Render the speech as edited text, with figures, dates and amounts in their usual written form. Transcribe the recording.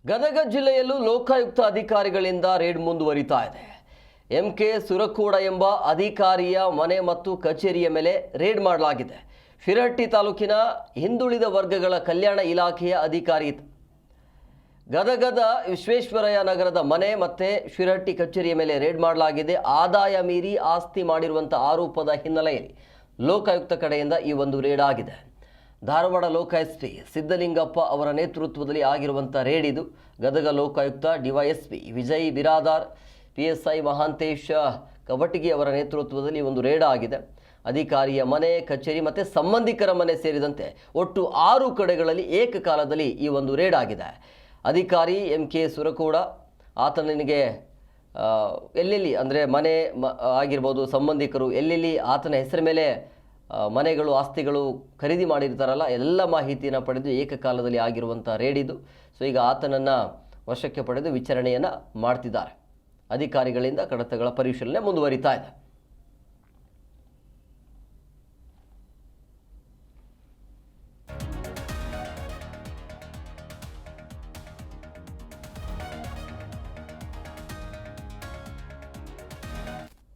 ಗದಗ ಜಿಲ್ಲೆಯಲ್ಲೂ ಲೋಕಾಯುಕ್ತ ಅಧಿಕಾರಿಗಳಿಂದ ರೇಡ್ ಮುಂದುವರಿತಾ ಇದೆ. ಎಂಕೆ ಸುರಕೋಡ ಎಂಬ ಅಧಿಕಾರಿಯ ಮನೆ ಮತ್ತು ಕಚೇರಿಯ ಮೇಲೆ ರೇಡ್ ಮಾಡಲಾಗಿದೆ. ಶಿರಹಟ್ಟಿ ತಾಲೂಕಿನ ಹಿಂದುಳಿದ ವರ್ಗಗಳ ಕಲ್ಯಾಣ ಇಲಾಖೆಯ ಅಧಿಕಾರಿ ಗದಗದ ವಿಶ್ವೇಶ್ವರಯ್ಯ ನಗರದ ಮನೆ ಮತ್ತು ಶಿರಹಟ್ಟಿ ಕಚೇರಿಯ ಮೇಲೆ ರೇಡ್ ಮಾಡಲಾಗಿದೆ. ಆದಾಯ ಮೀರಿ ಆಸ್ತಿ ಮಾಡಿರುವಂಥ ಆರೋಪದ ಹಿನ್ನೆಲೆಯಲ್ಲಿ ಲೋಕಾಯುಕ್ತ ಕಡೆಯಿಂದ ಈ ಒಂದು ರೇಡ್ ಆಗಿದೆ. ಧಾರವಾಡ ಲೋಕ ಎಸ್ಪಿ ಸಿದ್ದಲಿಂಗಪ್ಪ ಅವರ ನೇತೃತ್ವದಲ್ಲಿ ಆಗಿರುವಂಥ ರೇಡ್ ಇದು. ಗದಗ ಲೋಕಾಯುಕ್ತ ಡಿವೈಎಸ್ಪಿ ವಿಜಯ್ ಬಿರಾದಾರ್, PSI ಮಹಾಂತೇಶ ಕವಟಗಿ ಅವರ ನೇತೃತ್ವದಲ್ಲಿ ಒಂದು ರೇಡ್ ಆಗಿದೆ. ಅಧಿಕಾರಿಯ ಮನೆ, ಕಚೇರಿ ಮತ್ತು ಸಂಬಂಧಿಕರ ಮನೆ ಸೇರಿದಂತೆ ಒಟ್ಟು 6 ಕಡೆಗಳಲ್ಲಿ ಏಕಕಾಲದಲ್ಲಿ ಈ ಒಂದು ರೇಡ್ ಆಗಿದೆ. ಅಧಿಕಾರಿ MK ಸುರಕೋಡ ಆತನಿಗೆ ಎಲ್ಲೆಲ್ಲಿ ಅಂದರೆ ಮನೆ ಆಗಿರ್ಬೋದು, ಸಂಬಂಧಿಕರು ಎಲ್ಲೆಲ್ಲಿ ಆತನ ಹೆಸರ ಮೇಲೆ ಮನೆಗಳು, ಆಸ್ತಿಗಳು ಖರೀದಿ ಮಾಡಿರ್ತಾರಲ್ಲ, ಎಲ್ಲ ಮಾಹಿತಿಯನ್ನು ಪಡೆದು ಏಕಕಾಲದಲ್ಲಿ ಆಗಿರುವಂಥ ರೇಡ್ ಇದು. ಸೊ ಈಗ ಆತನನ್ನು ವಶಕ್ಕೆ ಪಡೆದು ವಿಚಾರಣೆಯನ್ನು ಮಾಡ್ತಿದ್ದಾರೆ. ಅಧಿಕಾರಿಗಳಿಂದ ಕಡತಗಳ ಪರಿಶೀಲನೆ ಮುಂದುವರಿತಾ ಇದೆ.